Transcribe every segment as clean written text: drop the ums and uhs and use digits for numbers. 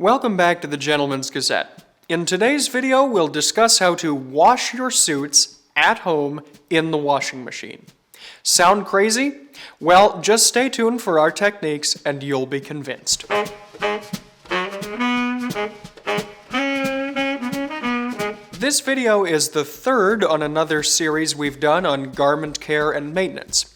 Welcome back to the Gentleman's Gazette. In today's video, we'll discuss how to wash your suits at home in the washing machine. Sound crazy? Well, just stay tuned for our techniques and you'll be convinced. This video is the third on another series we've done on garment care and maintenance.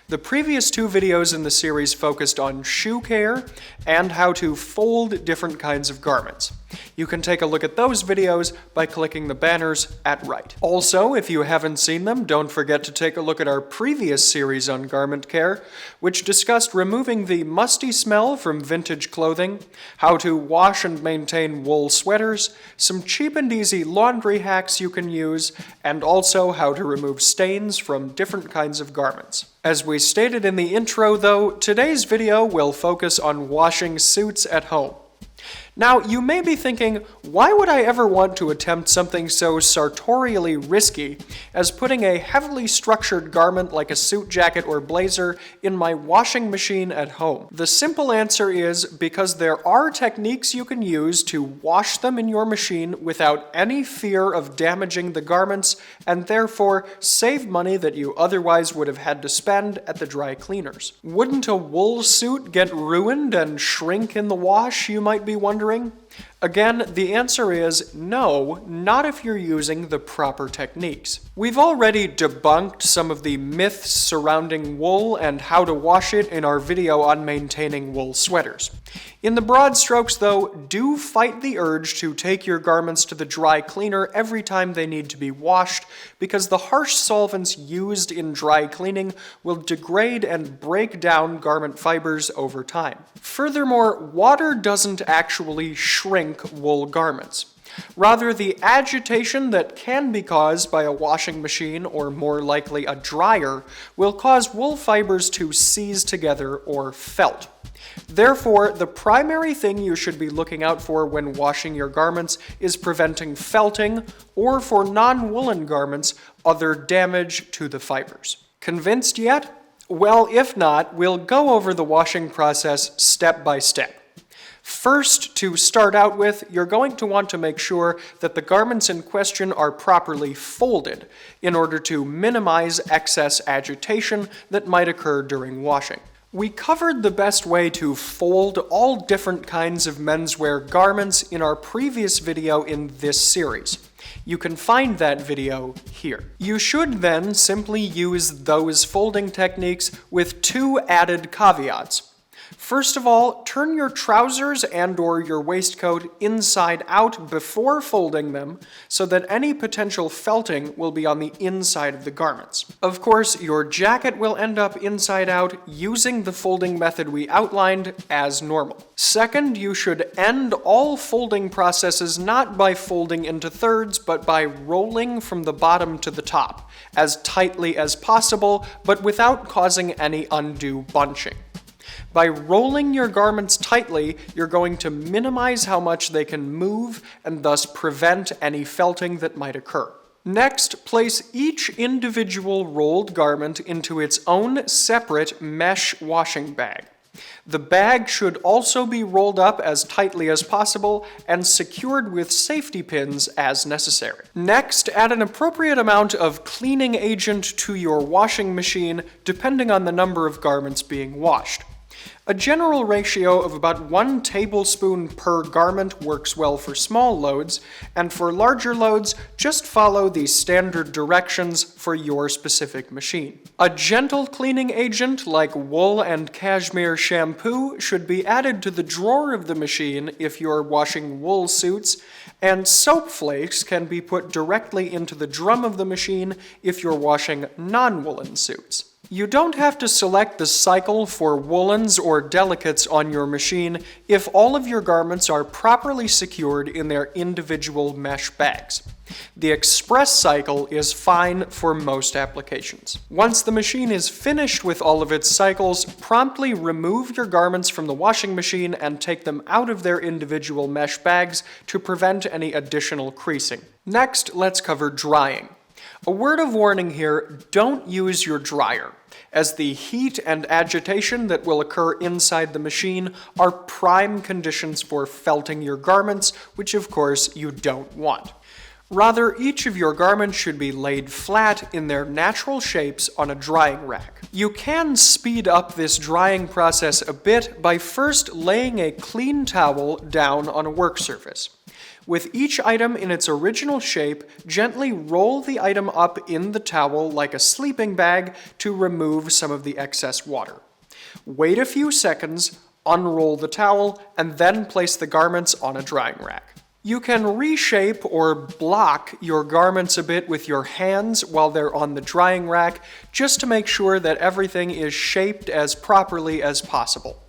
The previous two videos in the series focused on shoe care and how to fold different kinds of garments. You can take a look at those videos by clicking the banners at right. Also, if you haven't seen them, don't forget to take a look at our previous series on garment care, which discussed removing the musty smell from vintage clothing, how to wash and maintain wool sweaters, some cheap and easy laundry hacks you can use, and also how to remove stains from different kinds of garments. As we stated in the intro though, today's video will focus on washing suits at home. Now, you may be thinking, why would I ever want to attempt something so sartorially risky as putting a heavily structured garment like a suit jacket or blazer in my washing machine at home? The simple answer is because there are techniques you can use to wash them in your machine without any fear of damaging the garments and therefore save money that you otherwise would have had to spend at the dry cleaners. Wouldn't a wool suit get ruined and shrink in the wash, you might be wondering? Again, the answer is no, not if you're using the proper techniques. We've already debunked some of the myths surrounding wool and how to wash it in our video on maintaining wool sweaters. In the broad strokes though, do fight the urge to take your garments to the dry cleaner every time they need to be washed, because the harsh solvents used in dry cleaning will degrade and break down garment fibers over time. Furthermore, water doesn't actually shrink wool garments. Rather, the agitation that can be caused by a washing machine, or more likely a dryer, will cause wool fibers to seize together or felt. Therefore, the primary thing you should be looking out for when washing your garments is preventing felting, or for non-woolen garments, other damage to the fibers. Convinced yet? Well, if not, we'll go over the washing process step by step. First, to start out with, you're going to want to make sure that the garments in question are properly folded in order to minimize excess agitation that might occur during washing. We covered the best way to fold all different kinds of menswear garments in our previous video in this series. You can find that video here. You should then simply use those folding techniques with two added caveats. First of all, turn your trousers and/or your waistcoat inside out before folding them so that any potential felting will be on the inside of the garments. Of course, your jacket will end up inside out using the folding method we outlined as normal. Second, you should end all folding processes not by folding into thirds, but by rolling from the bottom to the top, as tightly as possible, but without causing any undue bunching. By rolling your garments tightly, you're going to minimize how much they can move and thus prevent any felting that might occur. Next, place each individual rolled garment into its own separate mesh washing bag. The bag should also be rolled up as tightly as possible and secured with safety pins as necessary. Next, add an appropriate amount of cleaning agent to your washing machine depending on the number of garments being washed. A general ratio of about 1 tablespoon per garment works well for small loads, and for larger loads, just follow the standard directions for your specific machine. A gentle cleaning agent like wool and cashmere shampoo should be added to the drawer of the machine if you're washing wool suits, and soap flakes can be put directly into the drum of the machine if you're washing non-woolen suits. You don't have to select the cycle for woolens or delicates on your machine if all of your garments are properly secured in their individual mesh bags. The express cycle is fine for most applications. Once the machine is finished with all of its cycles, promptly remove your garments from the washing machine and take them out of their individual mesh bags to prevent any additional creasing. Next, let's cover drying. A word of warning here, don't use your dryer, as the heat and agitation that will occur inside the machine are prime conditions for felting your garments, which of course you don't want. Rather, each of your garments should be laid flat in their natural shapes on a drying rack. You can speed up this drying process a bit by first laying a clean towel down on a work surface. With each item in its original shape, gently roll the item up in the towel like a sleeping bag to remove some of the excess water. Wait a few seconds, unroll the towel, and then place the garments on a drying rack. You can reshape or block your garments a bit with your hands while they're on the drying rack, just to make sure that everything is shaped as properly as possible.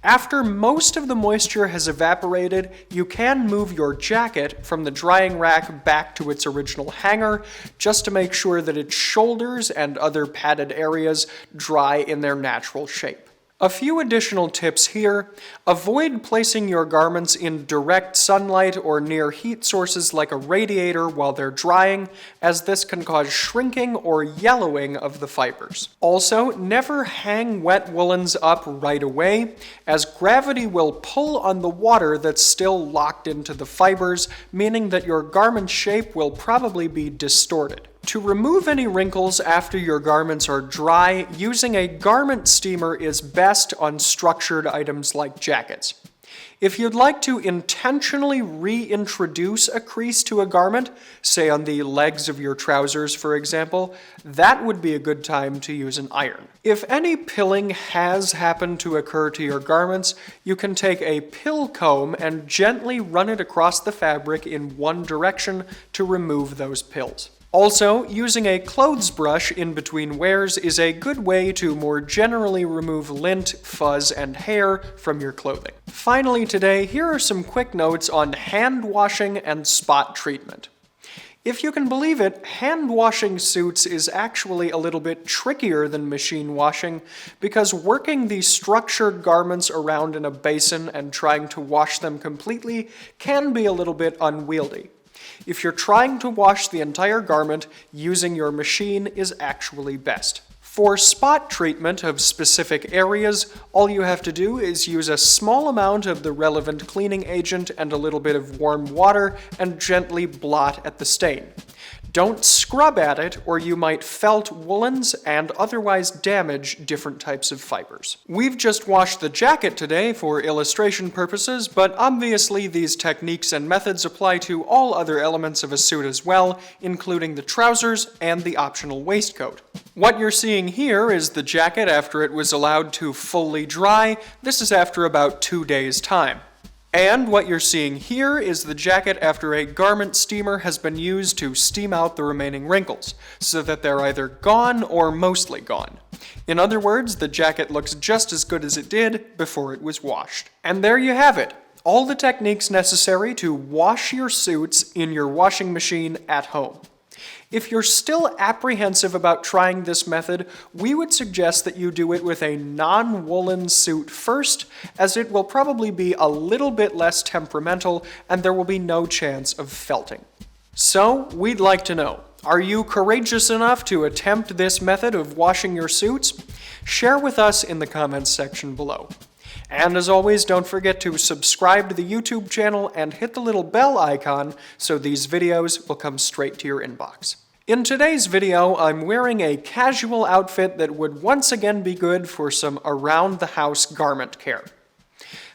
After most of the moisture has evaporated, you can move your jacket from the drying rack back to its original hanger, just to make sure that its shoulders and other padded areas dry in their natural shape. A few additional tips here. Avoid placing your garments in direct sunlight or near heat sources like a radiator while they're drying, as this can cause shrinking or yellowing of the fibers. Also, never hang wet woolens up right away, as gravity will pull on the water that's still locked into the fibers, meaning that your garment shape will probably be distorted. To remove any wrinkles after your garments are dry, using a garment steamer is best on structured items like jackets. If you'd like to intentionally reintroduce a crease to a garment, say on the legs of your trousers for example, that would be a good time to use an iron. If any pilling has happened to occur to your garments, you can take a pill comb and gently run it across the fabric in one direction to remove those pills. Also, using a clothes brush in between wears is a good way to more generally remove lint, fuzz, and hair from your clothing. Finally today, here are some quick notes on hand washing and spot treatment. If you can believe it, hand washing suits is actually a little bit trickier than machine washing, because working these structured garments around in a basin and trying to wash them completely can be a little bit unwieldy. If you're trying to wash the entire garment, using your machine is actually best. For spot treatment of specific areas, all you have to do is use a small amount of the relevant cleaning agent and a little bit of warm water and gently blot at the stain. Don't scrub at it, or you might felt woolens and otherwise damage different types of fibers. We've just washed the jacket today for illustration purposes, but obviously these techniques and methods apply to all other elements of a suit as well, including the trousers and the optional waistcoat. What you're seeing here is the jacket after it was allowed to fully dry. This is after about 2 days' time. And what you're seeing here is the jacket after a garment steamer has been used to steam out the remaining wrinkles, so that they're either gone or mostly gone. In other words, the jacket looks just as good as it did before it was washed. And there you have it, all the techniques necessary to wash your suits in your washing machine at home. If you're still apprehensive about trying this method, we would suggest that you do it with a non-woolen suit first, as it will probably be a little bit less temperamental and there will be no chance of felting. So, we'd like to know, are you courageous enough to attempt this method of washing your suits? Share with us in the comments section below. And as always, don't forget to subscribe to the YouTube channel and hit the little bell icon so these videos will come straight to your inbox. In today's video, I'm wearing a casual outfit that would once again be good for some around-the-house garment care.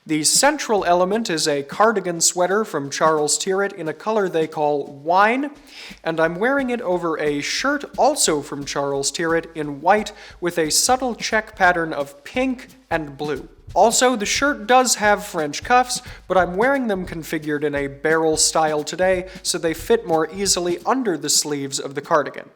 The central element is a cardigan sweater from Charles Tyrwhitt in a color they call wine, and I'm wearing it over a shirt also from Charles Tyrwhitt in white with a subtle check pattern of pink and blue. Also, the shirt does have French cuffs, but I'm wearing them configured in a barrel style today so they fit more easily under the sleeves of the cardigan.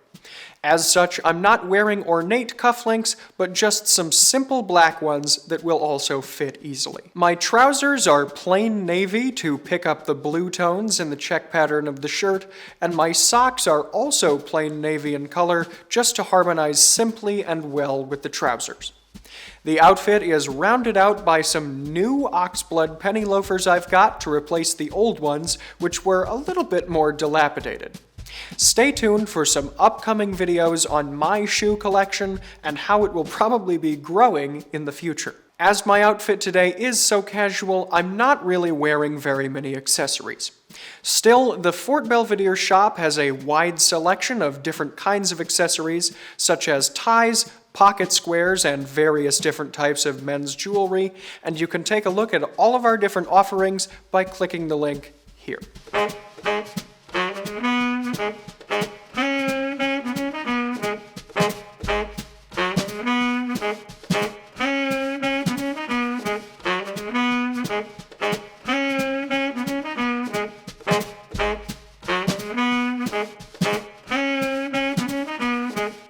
As such, I'm not wearing ornate cufflinks, but just some simple black ones that will also fit easily. My trousers are plain navy to pick up the blue tones in the check pattern of the shirt, and my socks are also plain navy in color, just to harmonize simply and well with the trousers. The outfit is rounded out by some new oxblood penny loafers I've got to replace the old ones, which were a little bit more dilapidated. Stay tuned for some upcoming videos on my shoe collection and how it will probably be growing in the future. As my outfit today is so casual, I'm not really wearing very many accessories. Still, the Fort Belvedere shop has a wide selection of different kinds of accessories, such as ties, pocket squares, and various different types of men's jewelry, and you can take a look at all of our different offerings by clicking the link here.